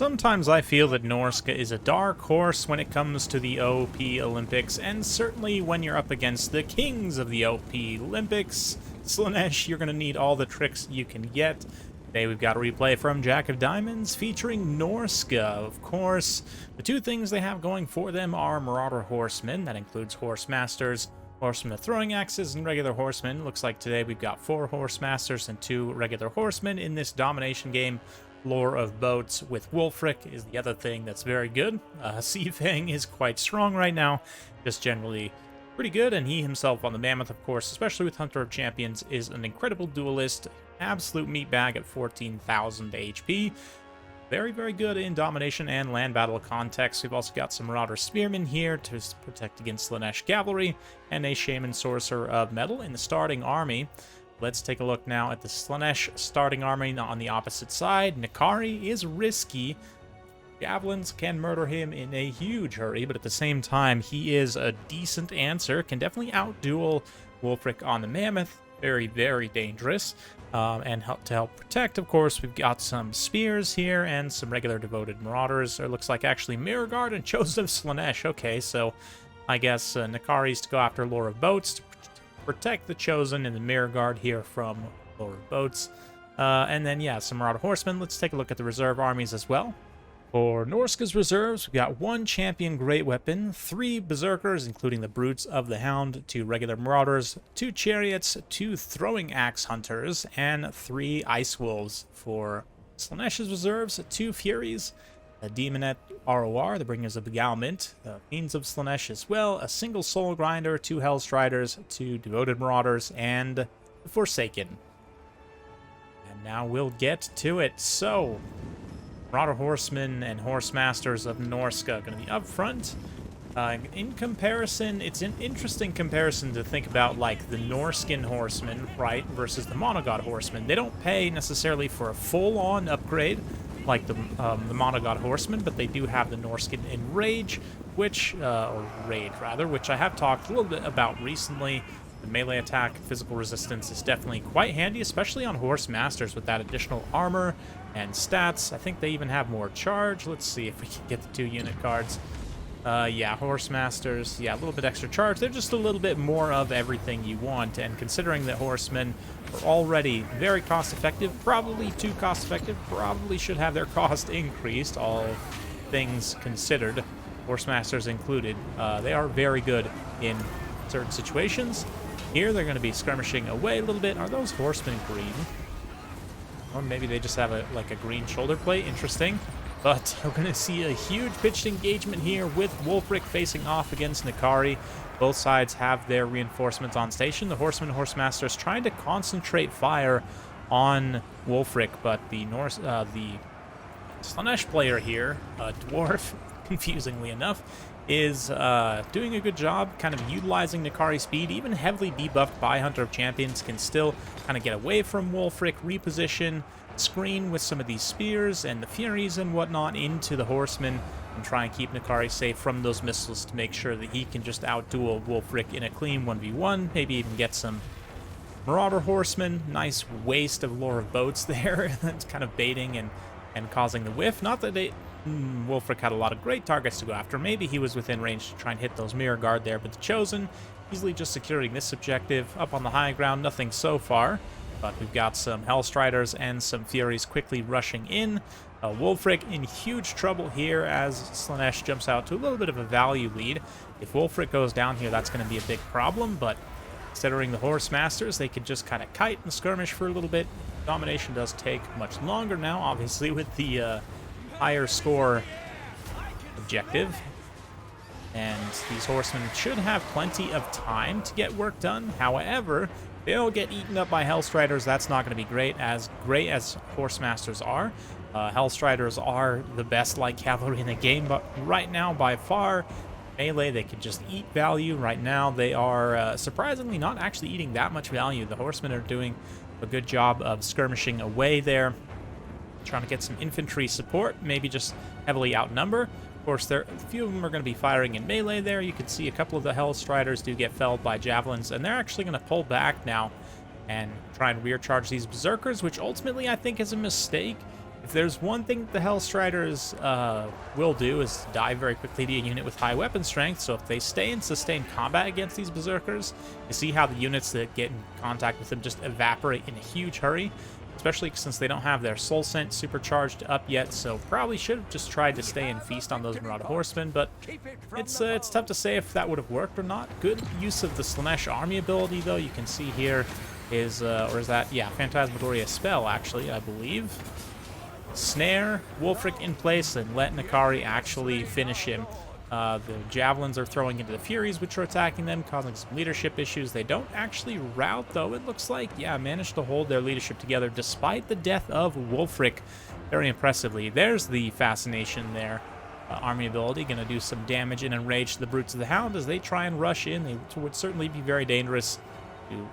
Sometimes I feel that Norsca is a dark horse when it comes to the OP Olympics, and certainly when you're up against the kings of the OP Olympics, Slaanesh, you're going to need all the tricks you can get. Today we've got a replay from Jack of Diamonds featuring Norsca. Of course, the two things they have going for them are Marauder Horsemen, that includes Horse Masters, Horsemen with throwing axes, and regular horsemen. Looks like today we've got 4 Horse Masters and 2 regular horsemen in this Domination game. Lore of Boats with Wulfric is the other thing that's very good. Sea Fang is quite strong right now, just generally pretty good, and he himself on the Mammoth, of course, especially with Hunter of Champions, is an incredible duelist, absolute meatbag at 14,000 HP. Very, very good in Domination and land battle context. We've also got some Marauder Spearmen here to protect against Slaanesh Cavalry, and a Shaman Sorcerer of Metal in the starting army. Let's take a look now at the Slaanesh starting army on the opposite side. N'Kari is risky. Javelins can murder him in a huge hurry, but at the same time, he is a decent answer. Can definitely outduel Wulfric on the Mammoth. Very, very dangerous. And to help protect, of course, we've got some spears here and some regular devoted marauders. It looks like actually Mirror Guard and Chosen of Slaanesh. Okay, so I guess N'Kari's to go after Lore of Boats to protect the Chosen and the Mirror Guard here from Lore of Boats. And then, yeah, some Marauder Horsemen. Let's take a look at the reserve armies as well. For Norsca's reserves, we've got 1 Champion Great Weapon, 3 Berserkers, including the Brutes of the Hound, 2 regular Marauders, 2 Chariots, 2 Throwing Axe Hunters, and 3 Ice Wolves. For Slaanesh's reserves, 2 Furies, a Demonette ROR, the Bringers of Beguilement, the Fiends of Slaanesh as well, a single Soul Grinder, 2 Hellstriders, 2 Devoted Marauders, and the Forsaken. And now we'll get to it. So, Marauder Horsemen and Horse Masters of Norsca are going to be up front. In comparison, it's an interesting comparison to think about, like, the Norscan Horsemen, right, versus the Monogod Horsemen. They don't pay necessarily for a full-on upgrade like the Monogod Horsemen, but they do have the Norscan Enrage, which I have talked a little bit about recently. The melee attack, physical resistance is definitely quite handy, especially on Horse Masters with that additional armor and stats. I think they even have more charge. Let's see if we can get the 2 unit cards. Yeah, Horse Masters, yeah, a little bit extra charge. They're just a little bit more of everything you want, and considering that Horsemen are already very cost-effective, probably too cost-effective, probably should have their cost increased, all things considered, Horse Masters included. They are very good in certain situations. Here, they're going to be skirmishing away a little bit. Are those Horsemen green? Or maybe they just have a green shoulder plate. Interesting. But we're going to see a huge pitched engagement here with Wulfric facing off against N'Kari. Both sides have their reinforcements on station. The Horsemen and Horse Masters trying to concentrate fire on Wulfric, but the Slaanesh player here, Dwarf, confusingly enough, is doing a good job kind of utilizing N'Kari's speed. Even heavily debuffed by Hunter of Champions can still kind of get away from Wulfric, reposition, screen with some of these spears and the Furies and whatnot into the Horsemen, and try and keep N'Kari safe from those missiles to make sure that he can just outduel Wulfric in a clean 1v1, maybe even get some Marauder Horsemen. Nice waste of Lore of Boats there. That's kind of baiting and causing the whiff. Not that Wulfric had a lot of great targets to go after. Maybe he was within range to try and hit those Mirror Guard there, but the Chosen easily just securing this objective. Up on the high ground, nothing so far, but we've got some Hellstriders and some Furies quickly rushing in. Wulfric in huge trouble here as Slaanesh jumps out to a little bit of a value lead. If Wulfric goes down here, that's going to be a big problem, but considering the Horse Masters, they can just kind of kite and skirmish for a little bit. Domination does take much longer now, obviously, with the higher score objective. And these horsemen should have plenty of time to get work done. However, they'll get eaten up by Hellstriders. That's not going to be great as Horse Masters are. Hellstriders are the best light cavalry in the game, but right now, by far, melee, they can just eat value. Right now, they are surprisingly not actually eating that much value. The horsemen are doing a good job of skirmishing away there, trying to get some infantry support, maybe just heavily outnumber. Of course, a few of them are going to be firing in melee there. You can see a couple of the Hellstriders do get felled by javelins, and they're actually going to pull back now and try and rear charge these Berserkers, which ultimately I think is a mistake. If there's one thing the Hellstriders will do is dive very quickly to a unit with high weapon strength, so if they stay in sustained combat against these Berserkers, you see how the units that get in contact with them just evaporate in a huge hurry, especially since they don't have their Soul Scent supercharged up yet, so probably should have just tried to stay and feast on those Marauder Horsemen, but it's tough to say if that would have worked or not. Good use of the Slaanesh army ability, though. You can see here is, or is that, yeah, Phantasmagoria spell, actually, I believe. Snare Wulfric in place and let N'Kari actually finish him. The javelins are throwing into the Furies, which are attacking them, causing some leadership issues. They don't actually rout, though. It looks like, yeah, managed to hold their leadership together despite the death of Wulfric very impressively. There's the Fascination there. Army ability, going to do some damage and enrage the Brutes of the Hound as they try and rush in. They would certainly be very dangerous to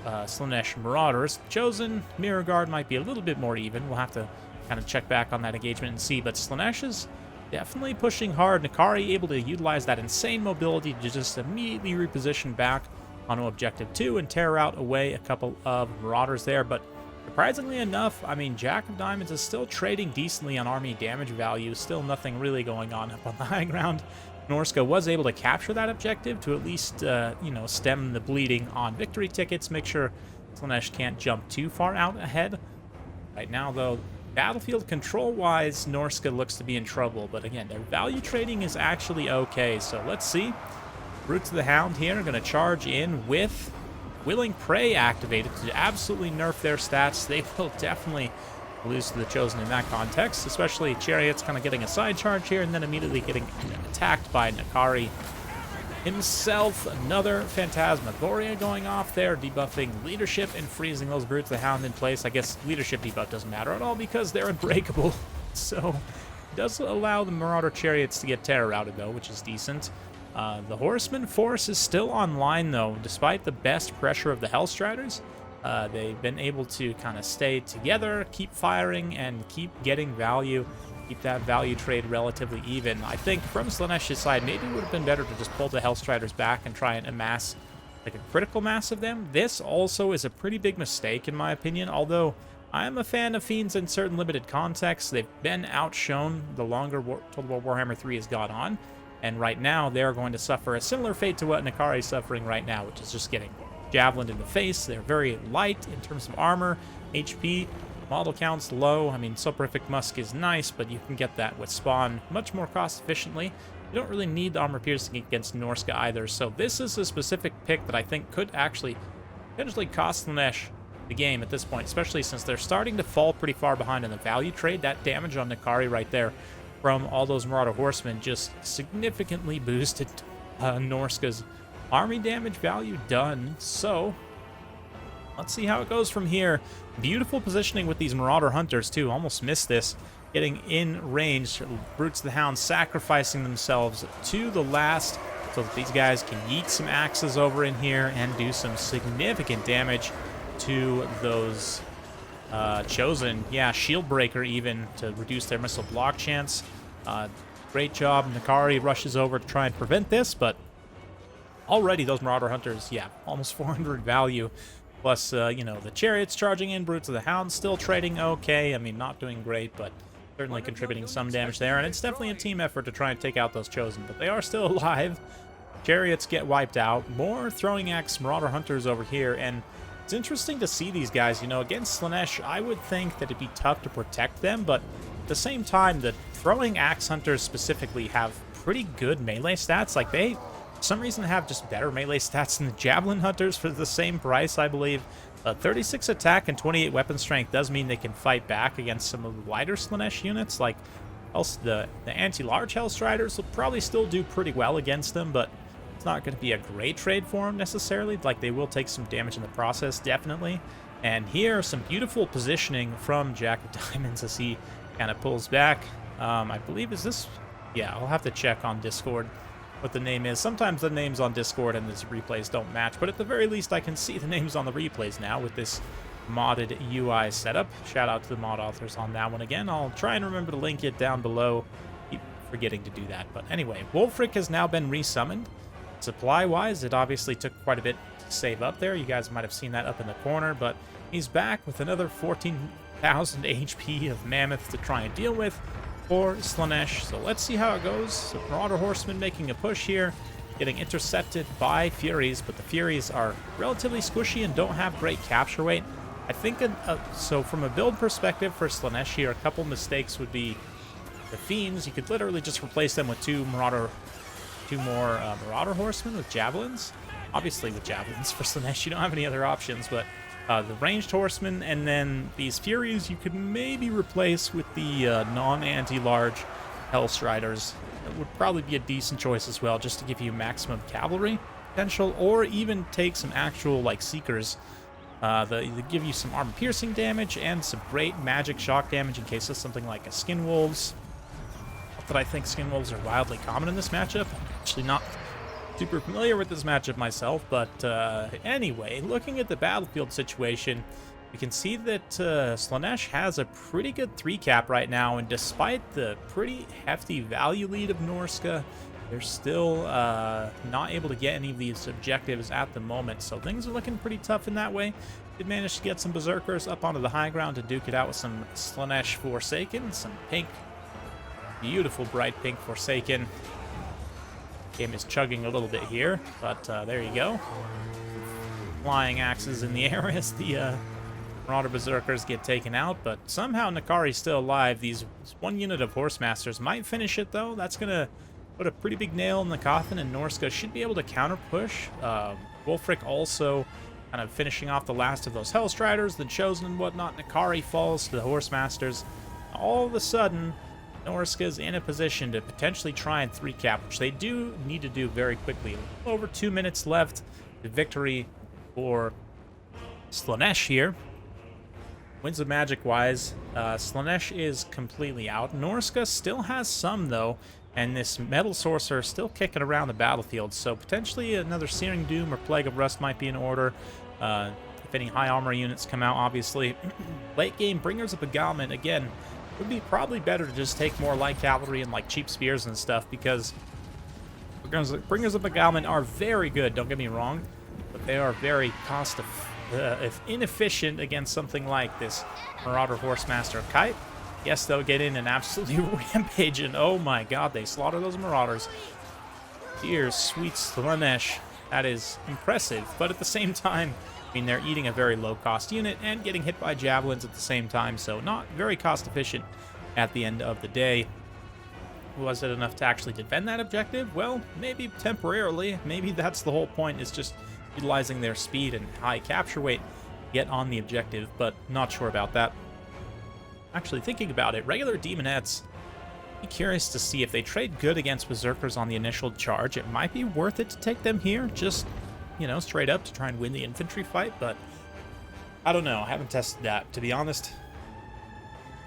Slaanesh Marauders. Chosen Mirror Guard might be a little bit more even. We'll have to kind of check back on that engagement and see, but Slaanesh is definitely pushing hard. N'Kari able to utilize that insane mobility to just immediately reposition back onto Objective 2 and tear out away a couple of Marauders there, but surprisingly enough, I mean, Jack of Diamonds is still trading decently on army damage value, still nothing really going on up on the high ground. Norsca was able to capture that objective to at least, you know, stem the bleeding on victory tickets, make sure Slaanesh can't jump too far out ahead. Right now, though, battlefield control-wise, Norsca looks to be in trouble, but again, their value trading is actually okay, so let's see. Brutes of the Hound here are going to charge in with Willing Prey activated to absolutely nerf their stats. They will definitely lose to the Chosen in that context, especially Chariot's kind of getting a side charge here and then immediately getting attacked by N'Kari himself. Another Phantasmagoria going off there, debuffing leadership and freezing those Brutes of the Hound in place. I guess leadership debuff doesn't matter at all because they're unbreakable. So it does allow the Marauder Chariots to get terror routed, though, which is decent. The Horseman force is still online, though, despite the best pressure of the Hellstriders. They've been able to kind of stay together, keep firing, and keep getting value. Keep that value trade relatively even. I think from Slaanesh's side, maybe it would have been better to just pull the Hellstriders back and try and amass like a critical mass of them. This also is a pretty big mistake in my opinion, although I am a fan of Fiends in certain limited contexts. They've been outshone the longer Total War Warhammer 3 has gone on, and right now they're going to suffer a similar fate to what N'Kari is suffering right now, which is just getting javelined in the face. They're very light in terms of armor, HP, model counts low. I mean, Soporific Musk is nice, but you can get that with Spawn much more cost efficiently. You don't really need the armor piercing against Norsca either, so this is a specific pick that I think could actually potentially cost Slaanesh the game at this point, especially since they're starting to fall pretty far behind in the value trade. That damage on N'Kari right there from all those Marauder Horsemen just significantly boosted Norsca's army damage value done. So let's see how it goes from here. Beautiful positioning with these Marauder Hunters, too. Almost missed this. Getting in range. Brutes of the Hound sacrificing themselves to the last so that these guys can yeet some axes over in here and do some significant damage to those Chosen. Yeah, Shield Breaker even to reduce their missile block chance. Great job. N'Kari rushes over to try and prevent this, but already those Marauder Hunters, yeah, almost 400 value. Plus, you know, the Chariots charging in, Brutes of the Hound still trading okay. I mean, not doing great, but certainly contributing some damage there. And it's definitely a team effort to try and take out those Chosen, but they are still alive. Chariots get wiped out. More Throwing Axe Marauder Hunters over here, and it's interesting to see these guys. You know, against Slaanesh, I would think that it'd be tough to protect them, but at the same time, the Throwing Axe Hunters specifically have pretty good melee stats. Like, they for some reason have just better melee stats than the Javelin Hunters for the same price, I believe. 36 attack and 28 weapon strength does mean they can fight back against some of the lighter Slaanesh units. Like, else the anti-large Hellstriders will probably still do pretty well against them, but it's not going to be a great trade for them necessarily. Like, they will take some damage in the process, definitely. And here, some beautiful positioning from Jack of Diamonds as he kind of pulls back. I believe, is this... Yeah, I'll have to check on Discord what the name is. Sometimes the names on Discord and the replays don't match, but at the very least I can see the names on the replays now with this modded UI setup. Shout out to the mod authors on that one again. I'll try and remember to link it down below. Keep forgetting to do that. But anyway, Wulfric has now been resummoned. Supply-wise, it obviously took quite a bit to save up there. You guys might have seen that up in the corner, but he's back with another 14 1000 HP of Mammoth to try and deal with for Slaanesh. So let's see how it goes. So Marauder Horseman making a push here, getting intercepted by Furies, but the Furies are relatively squishy and don't have great capture weight. I think, so from a build perspective for Slaanesh here, a couple mistakes would be the Fiends. You could literally just replace them with two more Marauder Horsemen with Javelins. Obviously with Javelins for Slaanesh, you don't have any other options, but the ranged Horsemen and then these Furies you could maybe replace with the non-anti-large Hellstriders. It would probably be a decent choice as well, just to give you maximum cavalry potential, or even take some actual, like, Seekers. They give you some armor-piercing damage and some great magic shock damage in case of something like a Skin Wolves. Not that I think Skin Wolves are wildly common in this matchup. I'm actually not super familiar with this matchup myself, but anyway, looking at the battlefield situation, we can see that Slaanesh has a pretty good 3-cap right now, and despite the pretty hefty value lead of Norsca, they're still not able to get any of these objectives at the moment, so things are looking pretty tough in that way. Did manage to get some Berserkers up onto the high ground to duke it out with some Slaanesh Forsaken, some pink, beautiful bright pink Forsaken. Game is chugging a little bit here, but there you go. Flying axes in the air as the Marauder Berserkers get taken out, but somehow Nakari's still alive. This one unit of Horsemasters might finish it, though. That's going to put a pretty big nail in the coffin, and Norsca should be able to counter-push. Wulfric also kind of finishing off the last of those Hellstriders, the Chosen and whatnot. Nakari falls to the Horsemasters. All of a sudden, Norsca's in a position to potentially try and 3-cap, which they do need to do very quickly. Over 2 minutes left. The victory for Slaanesh here. Winds of Magic-wise, Slaanesh is completely out. Norsca still has some, though, and this Metal Sorcerer still kicking around the battlefield, so potentially another Searing Doom or Plague of Rust might be in order. If any high armor units come out, obviously. Late game, Bringers of Beguilement, again, would be probably better to just take more light cavalry and like cheap spears and stuff, because Bringers of Beguilement are very good, don't get me wrong, but they are very inefficient against something like this Marauder Horsemaster Kite. Yes, they'll get in and absolutely rampage, and oh my god, they slaughter those Marauders. Dear sweet Slaanesh, that is impressive, but at the same time, I mean, they're eating a very low-cost unit and getting hit by Javelins at the same time, so not very cost-efficient at the end of the day. Was it enough to actually defend that objective? Well, maybe temporarily. Maybe that's the whole point, is just utilizing their speed and high capture weight to get on the objective, but not sure about that. Actually, thinking about it, regular Demonettes, be curious to see if they trade good against Berserkers on the initial charge. It might be worth it to take them here, just, you know, straight up to try and win the infantry fight, but I don't know. I haven't tested that, to be honest.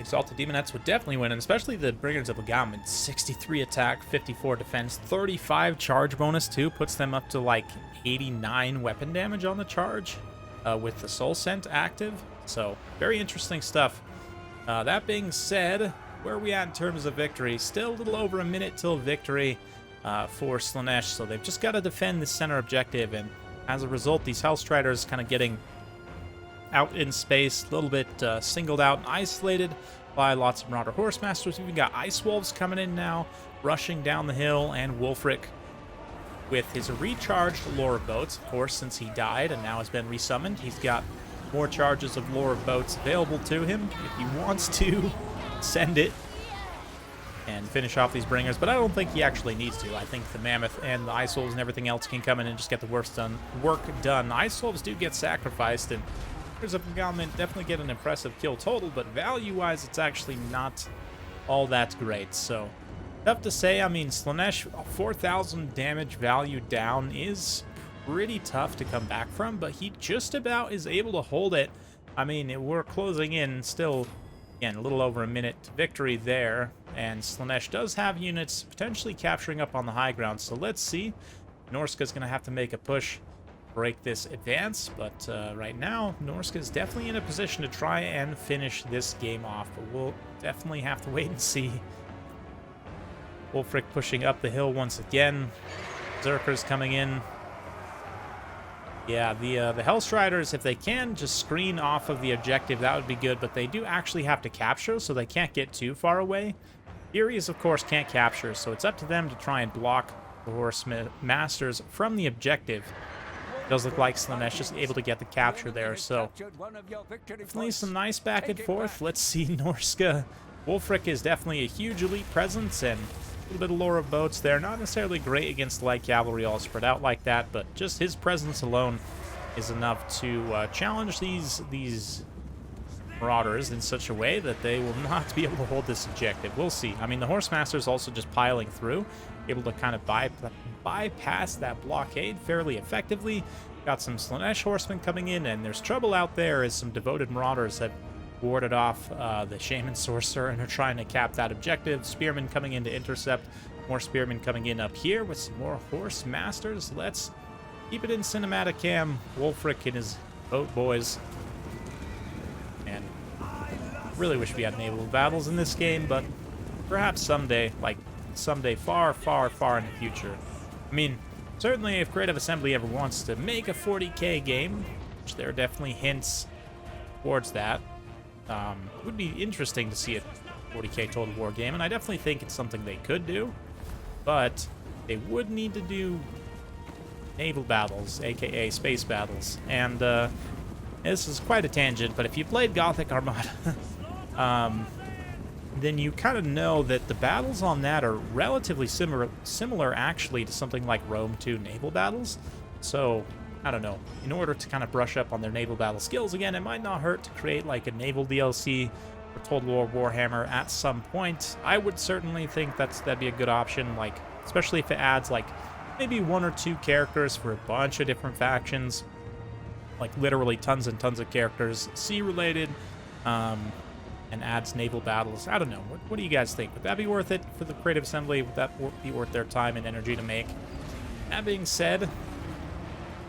Exalted Demonettes would definitely win, and especially the Bringers of Beguilement. 63 attack, 54 defense, 35 charge bonus, too. Puts them up to, like, 89 weapon damage on the charge with the Soul Scent active. So, very interesting stuff. That being said, where are we at in terms of victory? Still a little over a minute till victory for Slaanesh, so they've just got to defend the center objective, and as a result, these Hellstriders kind of getting out in space, a little bit singled out and isolated by lots of Marauder Horsemasters. We've got Ice Wolves coming in now, rushing down the hill, and Wulfric with his recharged Lore of Boats, of course, since he died and now has been resummoned. He's got more charges of Lore of Boats available to him if he wants to send it and finish off these Bringers, but I don't think he actually needs to. I think the Mammoth and the Ice Wolves and everything else can come in and just get the work done. The Ice Wolves do get sacrificed, and Bringers of Beguilement definitely get an impressive kill total, but value-wise, it's actually not all that great. So, tough to say. I mean, Slaanesh, 4,000 damage value down is pretty tough to come back from, but he just about is able to hold it. I mean, we're closing in still, again, a little over a minute to victory there, and Slaanesh does have units potentially capturing up on the high ground, so let's see. Norsca's going to have to make a push, break this advance, but right now, Norsca is definitely in a position to try and finish this game off, but we'll definitely have to wait and see. Wulfric pushing up the hill once again. Berserkers coming in. Yeah, the Hellstriders, if they can just screen off of the objective, that would be good, but they do actually have to capture, so they can't get too far away. Furies, of course, can't capture, so it's up to them to try and block the Horse Masters from the objective. It does look like Slaanesh is able to get the capture there, so definitely some nice back and forth. Let's see, Norsca. Wulfric is definitely a huge elite presence, and a little bit of lore of boats there. Not necessarily great against light cavalry all spread out like that, but just his presence alone is enough to challenge these Marauders in such a way that they will not be able to hold this objective. We'll see. I mean, the Horsemaster's also just piling through, able to kind of bypass that blockade fairly effectively. Got some Slaanesh horsemen coming in, and there's trouble out there as some devoted Marauders have warded off the Shaman Sorcerer and are trying to cap that objective. Spearmen coming in to intercept. More Spearmen coming in up here with some more Horse Masters. Let's keep it in cinematic cam. Wulfric and his boat boys. And really wish we had naval battles in this game, but perhaps someday, like someday far, far, far in the future. I mean, certainly if Creative Assembly ever wants to make a 40k game, which there are definitely hints towards that, it would be interesting to see a 40k Total War game, and I definitely think it's something they could do, but they would need to do naval battles, aka space battles, and this is quite a tangent, but if you played Gothic Armada, then you kind of know that the battles on that are relatively similar actually to something like Rome 2 naval battles, so I don't know. In order to kind of brush up on their naval battle skills again, it might not hurt to create like a naval DLC for Total War Warhammer at some point. I would certainly think that'd be a good option, like especially if it adds like maybe 1 or 2 characters for a bunch of different factions, like literally tons and tons of characters, sea related, and adds naval battles. I don't know. What do you guys think? Would that be worth it for the Creative Assembly? Would that be worth their time and energy to make? That being said,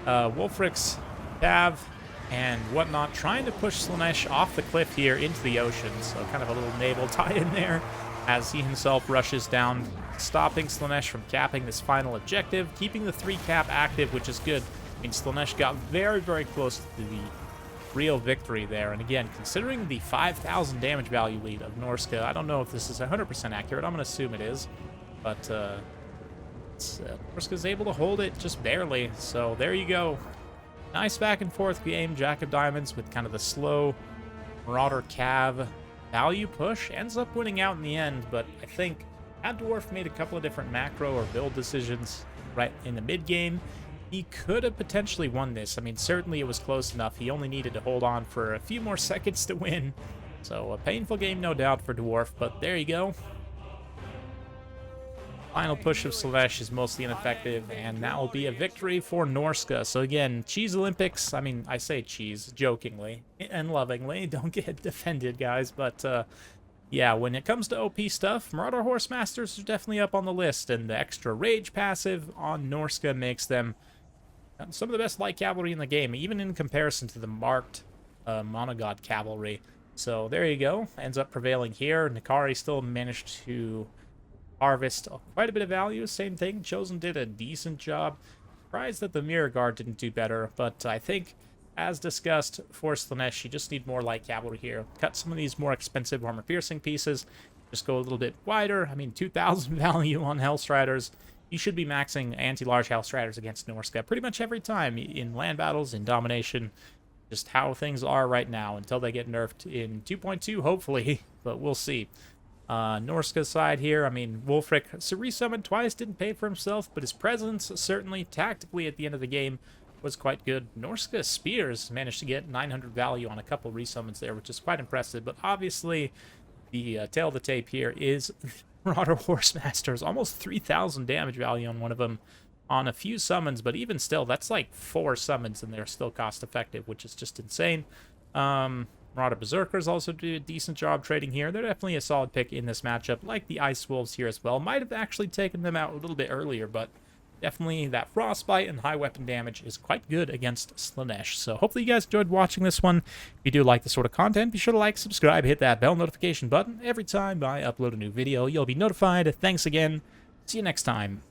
Wulfric's Cav and whatnot trying to push Slaanesh off the cliff here into the ocean, so kind of a little naval tie-in there as he himself rushes down, stopping Slaanesh from capping this final objective, keeping the 3 cap active, which is good. I mean, Slaanesh got very, very close to the real victory there, and again, considering the 5,000 damage value lead of Norsca, I don't know if this is 100% accurate, I'm going to assume it is, but Norsca's able to hold it just barely, so there you go. Nice back and forth game, Jack of Diamonds with kind of the slow Marauder Cav value push. Ends up winning out in the end, but I think had Dwarf made a couple of different macro or build decisions right in the mid game, he could have potentially won this. I mean, certainly it was close enough. He only needed to hold on for a few more seconds to win. So a painful game, no doubt, for Dwarf, but there you go. Final push of Slaanesh is mostly ineffective, and that will be a victory for Norsca. So again, Cheese Olympics, I mean, I say cheese jokingly and lovingly. Don't get offended, guys, but yeah, when it comes to OP stuff, Marauder Horsemasters are definitely up on the list, and the extra rage passive on Norsca makes them some of the best light cavalry in the game, even in comparison to the marked monogod cavalry. So there you go. Ends up prevailing here. Nikari still managed to harvest quite a bit of value. Same thing. Chosen did a decent job. Surprised that the Mirror Guard didn't do better, but I think, as discussed, for Slaanesh, you just need more light cavalry here. Cut some of these more expensive armor-piercing pieces. Just go a little bit wider. I mean, 2,000 value on Hellstriders. You should be maxing anti-large Hellstriders against Norsca pretty much every time in land battles, in Domination. Just how things are right now until they get nerfed in 2.2, hopefully, but we'll see. Norsca's side here, I mean, Wulfric resummoned twice, didn't pay for himself, but his presence, certainly tactically at the end of the game, was quite good. Norsca Spears managed to get 900 value on a couple resummons there, which is quite impressive, but obviously the tail of the tape here is Marauder Horsemasters, almost 3,000 damage value on one of them on a few summons, but even still, that's like 4 summons and they're still cost effective, which is just insane. Marauder Berserkers also do a decent job trading here. They're definitely a solid pick in this matchup, like the Ice Wolves here as well. Might have actually taken them out a little bit earlier, but definitely that Frostbite and high weapon damage is quite good against Slaanesh. So hopefully you guys enjoyed watching this one. If you do like this sort of content, be sure to like, subscribe, hit that bell notification button. Every time I upload a new video, you'll be notified. Thanks again. See you next time.